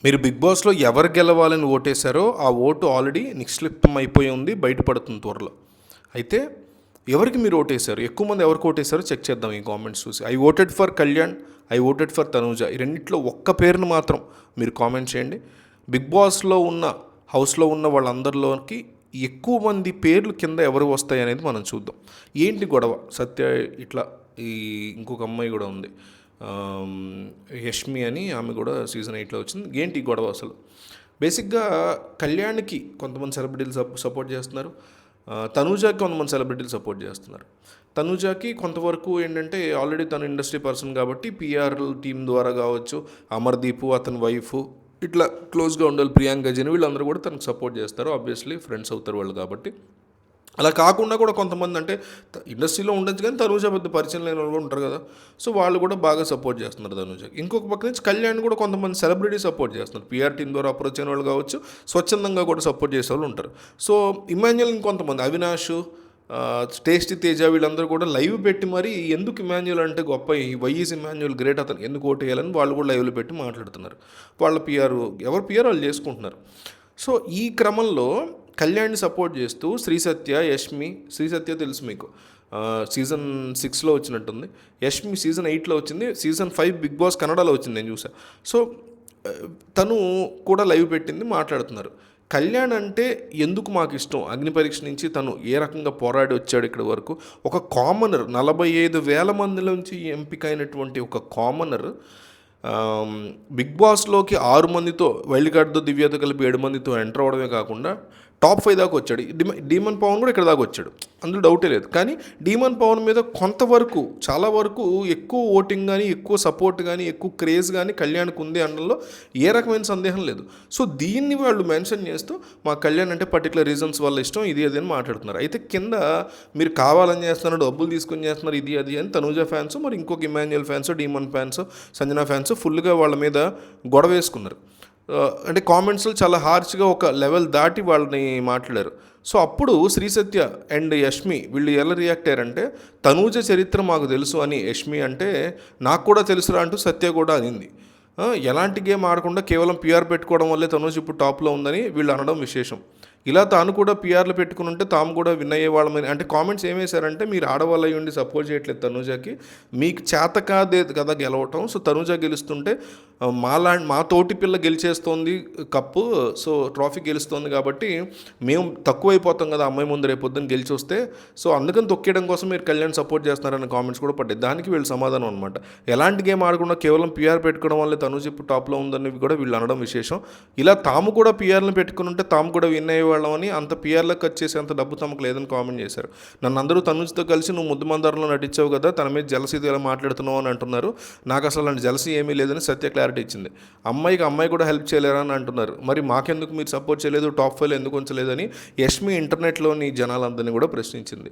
మీరు బిగ్ బాస్లో ఎవరు గెలవాలని ఓటేశారో ఆ ఓటు ఆల్రెడీ నిక్షిప్తం అయిపోయి ఉంది, బయటపడుతుంది త్వరలో. అయితే ఎవరికి మీరు ఓటేశారు, ఎక్కువ మంది ఎవరికి ఓటేశారో చెక్ చేద్దాం ఈ కామెంట్స్ చూసి. I voted for Kalyan, I voted for Tanuja. ఈ రెండిట్లో ఒక్క పేరును మాత్రం మీరు కామెంట్ చేయండి. బిగ్ బాస్లో ఉన్న హౌస్లో ఉన్న వాళ్ళందరిలోకి ఎక్కువ మంది పేర్లు కింద ఎవరు వస్తాయి అనేది మనం చూద్దాం. ఏంటి గొడవ? సత్య ఇట్లా, ఈ ఇంకొక అమ్మాయి కూడా ఉంది, యష్మి అని, ఆమె కూడా సీజన్ 8లో వచ్చింది. ఏంటి గొడవ అసలు? బేసిక్గా కళ్యాణ్కి కొంతమంది సెలబ్రిటీలు సపోర్ట్ చేస్తున్నారు, తనూజాకి కొంతమంది సెలబ్రిటీలు సపోర్ట్ చేస్తున్నారు. తనూజాకి కొంతవరకు ఏంటంటే ఆల్రెడీ తను ఇండస్ట్రీ పర్సన్ కాబట్టి పిఆర్ టీం ద్వారా కావచ్చు, అమర్దీప్ అతని వైఫ్ ఇట్లా క్లోజ్గా ఉండాలి, ప్రియాంక జైన్, వీళ్ళందరూ కూడా తనకు సపోర్ట్ చేస్తారు. ఆబ్వియస్లీ ఫ్రెండ్స్ అవుతారు వాళ్ళు కాబట్టి. అలా కాకుండా కూడా కొంతమంది అంటే ఇండస్ట్రీలో ఉండొచ్చు కానీ తనూజ పెద్ద పరిచయం లేని వాళ్ళు ఉంటారు కదా, సో వాళ్ళు కూడా బాగా సపోర్ట్ చేస్తున్నారు తనూజకి. ఇంకొక పక్క నుంచి కళ్యాణ్ కూడా కొంతమంది సెలబ్రిటీ సపోర్ట్ చేస్తున్నారు, పిఆర్ టీం ద్వారా అప్రోచ్ అయిన వాళ్ళు కావచ్చు, స్వచ్ఛందంగా కూడా సపోర్ట్ చేసే వాళ్ళు ఉంటారు. సో ఇమాన్యుయల్ ఇంకొంతమంది, అవినాష్, టేస్టీ తేజ, వీళ్ళందరూ కూడా లైవ్ పెట్టి మరి ఎందుకు ఇమాన్యుయల్ అంటే గొప్ప, వైఈస్ ఇమాన్యుయల్ గ్రేట్, అతను ఎందుకు ఓటు వేయాలని వాళ్ళు కూడా లైవ్లో పెట్టి మాట్లాడుతున్నారు. వాళ్ళ పిఆర్ ఎవరు పిఆర్ వాళ్ళు చేసుకుంటున్నారు. సో ఈ క్రమంలో కళ్యాణ్ని సపోర్ట్ చేస్తూ శ్రీసత్య, యష్మి, శ్రీసత్య తెలుసు మీకు, సీజన్ 6లో వచ్చినట్టుంది, యష్మి సీజన్ 8లో వచ్చింది, సీజన్ 5 బిగ్ బాస్ కన్నడలో వచ్చింది, నేను చూసాను. సో తను కూడా లైవ్ పెట్టింది, మాట్లాడుతున్నారు. కళ్యాణ్ అంటే ఎందుకు మాకు ఇష్టం, అగ్ని పరీక్ష నుంచి తను ఏ రకంగా పోరాడి వచ్చాడు ఇక్కడ వరకు, ఒక కామనర్, 45,000 మందిలోంచి ఎంపికైనటువంటి ఒక కామనర్ బిగ్ బాస్లోకి 6 మందితో, వైల్డ్ కార్డ్తో దివ్యతో కలిపి 7 మందితో ఎంటర్ అవడమే కాకుండా టాప్ 5 దాకా వచ్చాడు. డీమన్ పవన్ కూడా ఇక్కడ దాకా వచ్చాడు, అందులో డౌటే లేదు. కానీ డీమన్ పవన్ మీద కొంతవరకు, చాలా వరకు ఎక్కువ ఓటింగ్ కానీ, ఎక్కువ సపోర్ట్ కానీ, ఎక్కువ క్రేజ్ కానీ కళ్యాణ్కి ఉంది అనడంలో ఏ రకమైన సందేహం లేదు. సో దీన్ని వాళ్ళు మెన్షన్ చేస్తూ మా కళ్యాణ్ అంటే పర్టికులర్ రీజన్స్ వల్ల ఇష్టం, ఇది అది అని మాట్లాడుతున్నారు. అయితే కింద మీరు కావాలని చేస్తున్నారు, డబ్బులు తీసుకొని చేస్తున్నారు, ఇది అది అని తనూజ ఫ్యాన్స్, మరి ఇంకొక Emmanuel fans, demon fans, Sanjana fans ఫుల్గా వాళ్ళ మీద గొడవ వేసుకున్నారు. అంటే కామెంట్స్లో చాలా హార్ష్గా ఒక లెవెల్ దాటి వాళ్ళని మాట్లాడారు. సో అప్పుడు శ్రీసత్య అండ్ యష్మి వీళ్ళు ఎలా రియాక్ట్ అయ్యారంటే, తనూజ చరిత్ర మాకు తెలుసు అని యష్మి అంటే, నాకు కూడా తెలుసురా అంటూ సత్య కూడా అనింది. ఎలాంటి గేమ్ ఆడకుండా కేవలం పిఆర్ పెట్టుకోవడం వల్లే తనూజ ఇప్పుడు టాప్లో ఉందని వీళ్ళు అనడం విశేషం. ఇలా తాను కూడా పిఆర్లు పెట్టుకుని ఉంటే తాము కూడా విన్ అయ్యేవాళ్ళమని, అంటే కామెంట్స్ ఏమేశారంటే, మీరు ఆడవాళ్ళు అయ్యి ఉండి సపోర్ట్ చేయట్లేదు తనూజకి, మీకు చేత కాదే కదా గెలవటం, సో తనూజ గెలుస్తుంటే మా తోటి పిల్ల గెలిచేస్తోంది కప్పు, సో ట్రాఫీ గెలుస్తోంది కాబట్టి మేము తక్కువైపోతాం కదా అమ్మాయి ముందు రేపొద్దున గెలిచి వస్తే, సో అందుకని తొక్కేయడం కోసం మీరు కళ్యాణ్ సపోర్ట్ చేస్తున్నారన్న కామెంట్స్ కూడా పడ్డాయి. దానికి వీళ్ళు సమాధానం అనమాట, ఎలాంటి గేమ్ ఆడకుండా కేవలం పిఆర్ పెట్టుకోవడం వల్లే తనూజ ఇప్పుడు టాప్లో ఉందని కూడా వీళ్ళు అనడం విశేషం. ఇలా తాము కూడా పిఆర్లను పెట్టుకుని ఉంటే తాము కూడా విన్ అయ్యేవాళ్ళమని, అంత పిఆర్లకు ఖర్చు చేసే అంత డబ్బు తమకు లేదని కామెంట్ చేశారు. నన్ను అందరూ తనూజతో కలిసి నువ్వు ముద్దు మందారంలో నటించావు కదా, తన మీద జలసీతో ఎలా మాట్లాడుతున్నావు అని అంటున్నారు. నాకు అసలు అలాంటి జలసీ ఏమీ లేదని సత్య క్లారిటీ ఇచ్చింది. అమ్మాయి కూడా హెల్ప్ చేయలేరా అని అంటున్నారు. మరి మాకెందుకు మీరు సపోర్ట్ చేయలేదు, టాప్ 5 ఎందుకు ఉంచలేదని యష్మి ఇంటర్నెట్లోని జనాలందరినీ కూడా ప్రశ్నించింది.